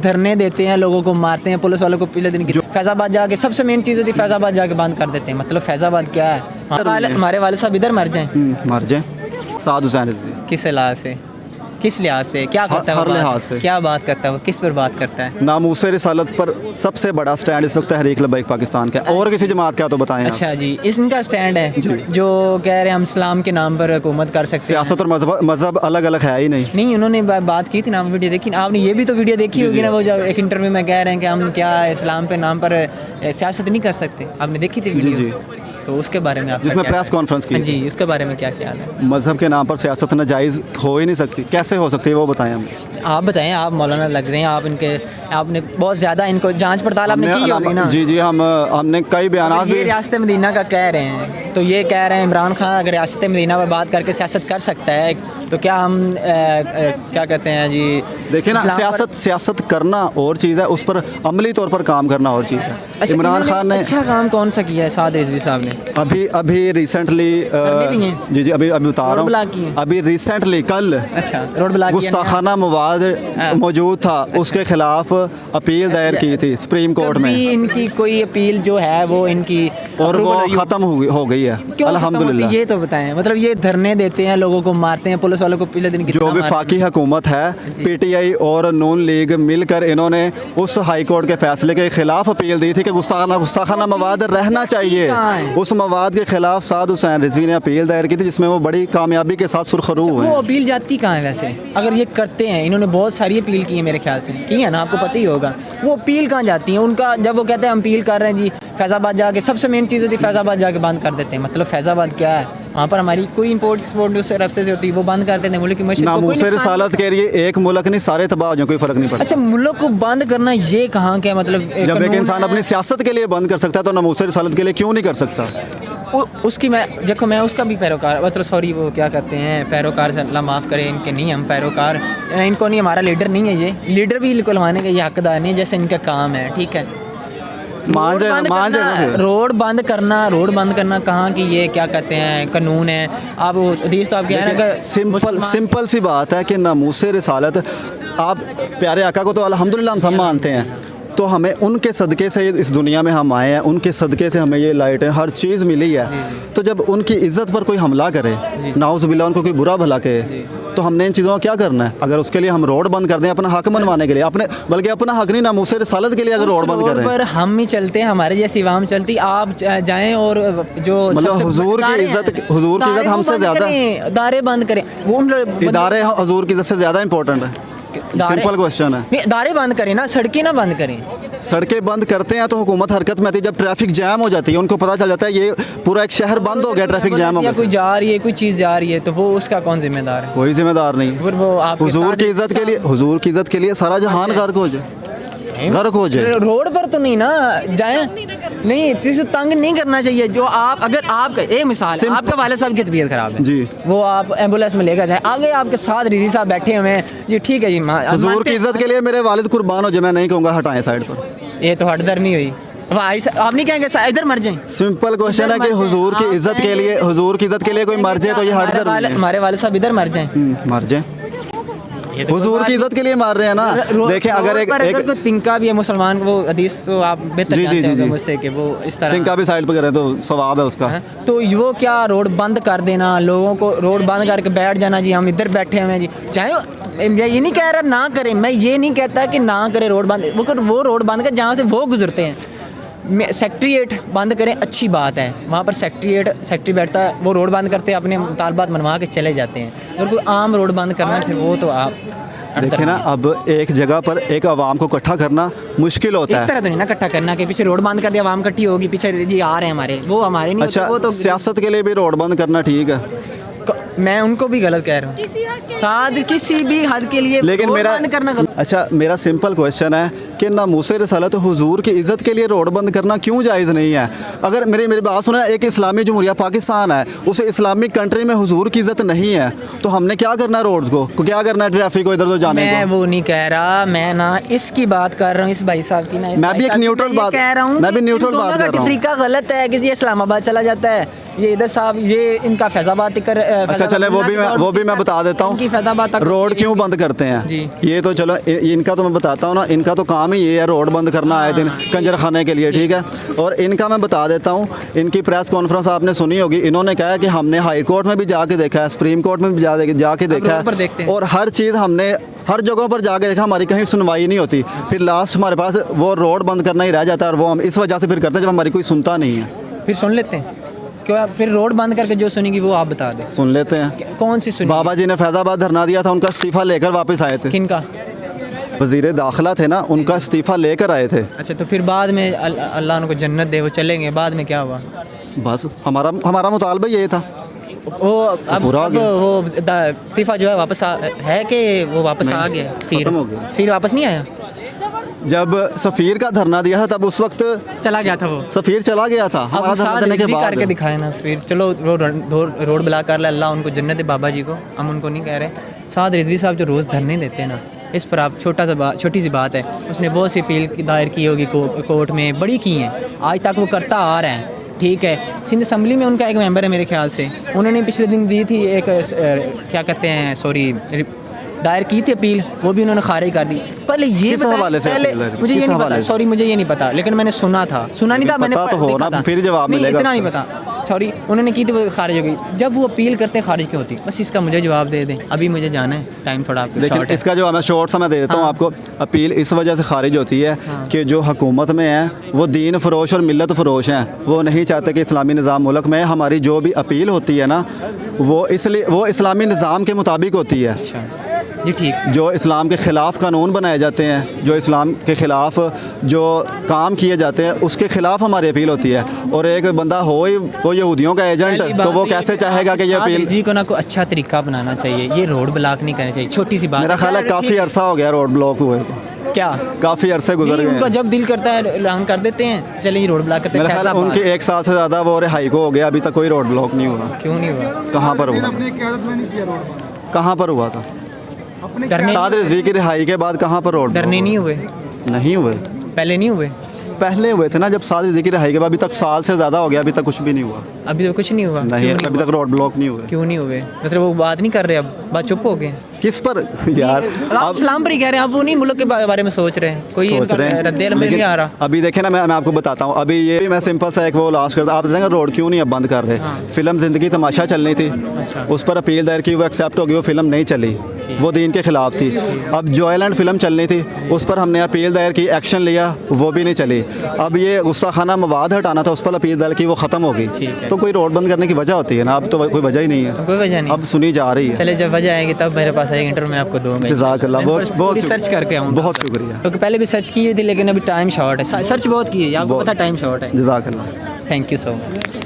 धरने देते हैं, लोगों को मारते हैं, पुलिस वालों को पीले दिन की फैजाबाद जाके सबसे मेन चीज़ होती है, फैजाबाद जाके बंद कर देते हैं। मतलब फैजाबाद क्या है, हमारे वाले साहब इधर मर जाएं, मर जाए साद हुसैन किस लिहाज से, किस लिहाज से क्या करता है, हर लिहाज से क्या बात करता है वो, किस पर बात करता है। नामूसे रिसालत पर सबसे बड़ा स्टैंड इस वक्त तहरीक लब्बैक पाकिस्तान का, और किसी जमात का तो बताएं। अच्छा जी, इनका स्टैंड है जो कह रहे हैं हम इस्लाम के नाम पर हुकूमत कर सकते हैं। सियासत और मजहब अलग अलग है ही नहीं। उन्होंने बात की थी ना, वीडियो देखी, आपने ये भी तो वीडियो देखी होगी ना, वो जो एक इंटरव्यू में कह रहे हैं कि हम क्या इस्लाम पे नाम पर सियासत नहीं कर सकते, आपने देखी थी वीडियो? तो उसके बारे में आप जिसमें प्रेस कॉन्फ्रेंस की जी, उसके बारे में क्या ख्याल है? मजहब के नाम पर सियासत नाजायज़ हो ही नहीं सकती, कैसे हो सकती है वो बताएं हमें। आप बताएं, आप मौलाना लग रहे हैं, आपने बहुत ज़्यादा इनको जांच पड़ताल आपने की होगी ना? जी हमने कई बयान ये रियासत मदीना का कह रहे हैं, तो ये कह रहे हैं इमरान खान अगर रियासत मदीना पर बात करके सियासत कर सकता है, तो क्या हम क्या कहते हैं जी, देखिए ना, सियासत करना और चीज़ है, उस पर अमली तौर पर काम करना और चीज़ है। अच्छा, इमरान खान ने अच्छा काम कौन सा किया है साद रिजवी साहब ने? अभी रिसेंटली जी अभी बता रहा हूँ, अभी रिसेंटली कल अच्छा रोड ब्लॉक गुस्ताखाना मवाद मौजूद था, उसके खिलाफ अपील दायर की थी सुप्रीम कोर्ट में। इनकी कोई अपील जो है वो इनकी और वो ख़त्म हो गई है अल्हम्दुलिल्लाह। ये तो बताएं, मतलब ये धरने देते हैं, लोगों को मारते हैं, पुलिस वालों को पीले दिन की जो वफाकी हुकूमत है, पीटीआई और नून लीग मिलकर इन्होंने उस हाई कोर्ट के फैसले के खिलाफ अपील दी थी कि गुस्ताखाना मवाद रहना चाहिए। उस मवाद के खिलाफ साद हुसैन रिजवी ने अपील दायर की थी, जिसमें वो बड़ी कामयाबी के साथ सुरखरू हुए। वो अपील जाती कहाँ है वैसे? अगर ये करते हैं, इन्होंने बहुत सारी अपील की है मेरे ख्याल से, की है ना, आपको पता ही होगा, वो अपील कहाँ जाती है उनका? जब वो कहते हैं हम अपील कर रहे हैं जी, फैजाबाद जाके सबसे मेन चीज़ होती है, फैजाबाद जाके बंद कर देते हैं। मतलब फैजाबाद क्या है, वहाँ पर हमारी कोई इंपोर्ट एक्सपोर्ट उससे रस्ते से होती है, वो बंद कर देते हैं। मुल्क की मशीन नामूसे रिसालत के लिए एक मुल्क नहीं, सारे तबाह हो जाए, कोई फर्क नहीं पड़ता। अच्छा, मुल्क को बंद करना ये कहाँ क्या मतलब? जब एक इंसान अपनी सियासत के लिए बंद कर सकता है, तो नामूसे रिसालत के लिए क्यों नहीं कर सकता? उसकी मैं उसका भी पैरोकार, मतलब सॉरी वो क्या कहते हैं, पैरोकार से अल्लाह माफ़ करे, इनके नहीं हम पैरोकार, इनको नहीं, हमारा लीडर नहीं है, ये लीडर भी लिखवाने का ये हकदार नहीं है, जैसे इनका काम है, ठीक है। रोड बंद करना कहाँ की ये क्या कहते हैं कानून है? आप हदीस तो आप कह रहे हैं, सिंपल सी बात है कि नामूसे रिसालत, आप प्यारे आका को तो अल्हम्दुलिल्लाह हम सब मानते हैं, तो हमें उनके सदक़े से इस दुनिया में हम आए हैं, उनके सदक़े से हमें ये लाइट है, हर चीज़ मिली है। तो जब उनकी इज़्ज़त पर कोई हमला करे, नाउज़ुबिल्लाह, उनको कोई बुरा भला कहे, तो हमने इन चीज़ों का क्या करना है? अगर उसके लिए हम रोड बंद कर दें अपना हक मनवाने के लिए, बल्कि अपना हक नहीं, नामूसे रिसालत के लिए अगर रोड बंद कर रहे हैं, पर हम ही चलते हैं, हमारे जैसी आवाम चलती, आप जाएं और जो मतलब हुजूर की इज़्ज़त हमसे ज़्यादा, इदारे बंद करें, वो इदारे हुजूर की इज़्ज़त से ज़्यादा इंपॉर्टेंट है। सिंपल क्वेश्चन है। इदारे बंद करें ना, सड़कें ना बंद करें। सड़कें बंद करते हैं तो हुकूमत हरकत में आती है, जब ट्रैफिक जैम हो जाती है, उनको पता चल जाता है ये पूरा एक शहर बंद हो गया, ट्रैफिक जैम हो गया, कोई जा रही है, कोई चीज़ जा रही है, तो वो उसका कौन जिम्मेदार है? कोई जिम्मेदार नहीं। वो हुजूर की इज़्ज़त के लिए सारा जहान गर्क हो जाए। रोड पर तो नहीं ना जाए, नहीं किसी तंग नहीं करना चाहिए। जो आप अगर आपका एक मिसाल, आपके वाले साहब की तबीयत खराब है जी, वो आप एम्बुलेंस में लेकर जाए, आगे आपके साथ रिजी साहब बैठे हुए हैं जी, ठीक है जी, हुजूर की इज़्ज़त के लिए मेरे वालिद कुर्बान हो जाए, मैं नहीं कहूँगा हटाएं साइड पर, ये तो हटदर्मी हुई। आप नहीं कहेंगे इधर मर जाएं? सिंपल क्वेश्चन है कि हुजूर की इज़्ज़त के लिए कोई मर जाए तो ये हटदर्मी है। हमारे वाले साहब इधर मर जाएं, हुजूर की इज़्ज़त के लिए मार रहे हैं ना। देखें, अगर एक तिनका भी है मुसलमान, वो हदीस तो आप बेहतर जानते होंगे मुझसे कि वो इस तरह तिनका भी साइड पर करें तो सवाब है उसका। तो वो क्या रोड बंद कर देना, लोगों को रोड बंद करके बैठ जाना जी, हम इधर बैठे हुए हैं जी, चाहे मैं ये नहीं कह रहा ना करें, मैं ये नहीं कहता कि ना करें रोड बंद, वो रोड बंद कर जहाँ से वो गुजरते हैं, सेक्रेटरीट बंद करें, अच्छी बात है, वहाँ पर सेक्रेटरी बैठता है, वो रोड बंद करते हैं, अपने मुतालबात मनवा के चले जाते हैं। अगर कोई आम रोड बंद करना, फिर वो तो आप देखिए ना, अब एक जगह पर एक आवाम को इकट्ठा करना मुश्किल होता है। इस तरह तो नहीं ना इकट्ठा करना कि पीछे रोड बंद कर दिया, आवाम इकट्ठी होगी, पीछे जी आ रहे हैं हमारे, वो हमारे नहीं। अच्छा, वो तो सियासत के लिए भी रोड बंद करना ठीक है, मैं उनको भी गलत कह रहा हूँ, साथ किसी भी हद के लिए, लेकिन मेरा सिंपल क्वेश्चन है कि नामूसे रिसालत हुजूर की इज़्ज़त के लिए रोड बंद करना क्यों जायज़ नहीं है? अगर मेरी बात सुना, एक इस्लामी जमहूरिया पाकिस्तान है, उस इस्लामिक कंट्री में हुजूर की इज़्ज़त नहीं है, तो हमने क्या करना है? रोड्स को क्या करना है? ट्रैफिक को इधर उधर जाने को? मैं वो नहीं कह रहा, मैं ना इसकी बात कर रहा हूँ, इस भाई साहब की ना, मैं भी एक न्यूट्रल बात कह रहा हूँ, मैं भी न्यूट्रल बात कर रहा हूँ। तरीका गलत है, किसी इस्लामाबाद चला जाता है, ये इधर साहब, ये इनका फैजाबाद तक। अच्छा, चले वो भी मैं बता देता इनकी हूँ। फैजाबाद तक रोड क्यों बंद करते जी। हैं ये तो चलो इनका तो मैं बताता हूँ ना, इनका तो काम ही ये है रोड बंद करना आए दिन कंजर खाने के लिए, ठीक है। और इनका मैं बता देता हूँ, इनकी प्रेस कॉन्फ्रेंस आपने सुनी होगी, इन्होंने कहा है कि हमने हाई कोर्ट में भी जाके देखा है, सुप्रीम कोर्ट में भी जाके देखा रोड पर देखते है, हैं। और हर चीज़ हमने हर जगहों पर जाके देखा, हमारी कहीं सुनवाई नहीं होती। फिर लास्ट हमारे पास वो रोड बंद करना ही रह जाता है, और वो हम इस वजह से फिर करते हैं जब हमारी कोई सुनता नहीं है। फिर सुन लेते हैं क्यों? आप फिर रोड बंद करके जो सुनेगी वो आप बता दें। सुन लेते हैं। कौन सी सुनी? बाबा जी ने फैज़ाबाद धरना दिया था, उनका इस्तीफ़ा लेकर वापस आए थे। किनका? वज़ीर दाखिला थे ना, उनका इस्तीफ़ा लेकर आए थे। अच्छा, तो फिर बाद में अल्लाह उनको जन्नत दे, वो चलेंगे, बाद में क्या हुआ? बस हमारा मुतालबा ये था। वो अब पूरा आ गया। वो इस्तीफा जो है वापस है कि वो वापस आ गया? खत्म हो गया। फिर वापस नहीं आया? जब सफ़ीर का धरना दिया था तब उस वक्त चला गया था वो। सफ़ीर चला गया था अब हमारा धरना साथ देने के रिजवी करके बाद। दिखाए ना फिर। चलो रोड ब्लॉक कर ले, अल्लाह उनको जन्नत दे बाबा जी को, हम उनको नहीं कह रहे। साथ रिजवी साहब जो रोज़ धरने देते हैं ना, इस पर आप छोटी सी बात है, उसने बहुत सी अपील दायर की होगी कोर्ट में, बड़ी की हैं, आज तक वो करता आ रहे हैं, ठीक है। सिंध असम्बली में उनका एक मेंबर है मेरे ख्याल से, उन्होंने पिछले दिन दी थी एक क्या कहते हैं, सॉरी, दायर की थी अपील, वो भी उन्होंने खारिज कर दी। पहले ये किस हवाले से पहले अपील है? मुझे ये किस नहीं हवाले पता, से? सॉरी मुझे ये नहीं पता, लेकिन मैंने सुना नहीं था, मैंने पता तो हो देखा ना, था। फिर जवाब नहीं, मिलेगा। इतना नहीं पता, सॉरी, उन्होंने की थी वो खारिज हो गई। जब वो अपील करते हैं खारिज क्यों होती? बस इसका मुझे जवाब दे दें, अभी मुझे जाना है, टाइम थोड़ा आपके लेकिन शॉर्ट है। इसका जो मैं शॉर्ट सा मैं दे देता हूँ आपको। अपील इस वजह से खारिज होती है कि जो हुकूमत में है वो दीन फरोश और मिलत फरोश हैं, वो नहीं चाहते कि इस्लामी निज़ाम मुल्क में। हमारी जो भी अपील होती है ना, वो इसलिए वो इस्लामी निज़ाम के मुताबिक होती है। अच्छा जी, ठीक। जो इस्लाम के ख़िलाफ़ कानून बनाए जाते हैं, जो इस्लाम के ख़िलाफ़ जो काम किए जाते हैं, उसके ख़िलाफ़ हमारी अपील होती है। और एक बंदा हो ही वो यहूदियों का एजेंट, तो वो कैसे चाहेगा कि ये अपील। रिजवी को ना कोई अच्छा तरीका बनाना चाहिए, ये रोड ब्लॉक नहीं करना चाहिए। छोटी सी बात, मेरा ख्याल है काफ़ी अरसा हो गया रोड ब्लॉक हुए, क्या काफ़ी अरसे गुजर नहीं, गए उनका हैं। जब दिल करता है ऐलान कर देते हैं, चलिए रोड ब्लॉक करते हैं। मेरा ख्याल है फैज़ाबाद। उनके 1 साल से ज़्यादा वो रिहाई को हो गया, अभी तक कोई रोड ब्लॉक नहीं हुआ। क्यों नहीं हुआ? कहाँ पर हुआ? कहाँ पर हुआ था? डरने साद रिजवी की रिहाई के बाद कहाँ पर रोड डरने नहीं हुए? नहीं हुए। पहले नहीं हुए? पहले हुए थे ना, जब साद रिजवी की रिहाई के बाद। अभी तक साल से ज़्यादा हो गया, अभी तक कुछ भी नहीं हुआ। अभी तो कुछ नहीं हुआ? नहीं, क्यों अभी तक रोड ब्लॉक नहीं हुए। क्यों नहीं हुए? मतलब वो बात नहीं कर रहे, अब बात चुप हो गए। किस पर यार? आप इस्लाम पर ही कह रहे हैं, आप वो नहीं मुल्क के बारे में सोच रहे हैं, कोई सोच रहे हैं, रद्द अमल नहीं आ रहा। अभी देखे ना, मैं आपको बताता हूँ। अभी ये मैं सिंपल सा एक वो लास्ट करता, आप देखेंगे रोड क्यों नहीं अब बंद कर रहे। फिल्म ज़िंदगी तमाशा चलनी थी, उस पर अपील दायर की, वो एक्सेप्ट हो गई, वो फिल्म नहीं चली, वो दीन के ख़िलाफ़ थी। अब जॉयलैंड फिल्म चलनी थी, उस पर हमने अपील दायर की, एक्शन लिया, वो भी नहीं चली। अब ये गुस्साखाना मवाद हटाना था, उस पर अपील दायर की, वो ख़त्म हो गई। तो कोई रोड बंद करने की वजह होती है ना, अब तो कोई वजह ही नहीं है, कोई वजह नहीं। अब सुनी जा रही है। चले जब वजह आएगी तब मेरे पास आएगी, इंटरव्यू में आपको दूंगा। जज़ाकल्लाह, बहुत सर्च करके आऊँगा। बहुत शुक्रिया। क्योंकि पहले भी सर्च की थी, लेकिन अभी टाइम शॉर्ट है, सर्च बहुत की है, आपको पता टाइम शॉर्ट है। जज़ाकल्लाह। Thank you so much.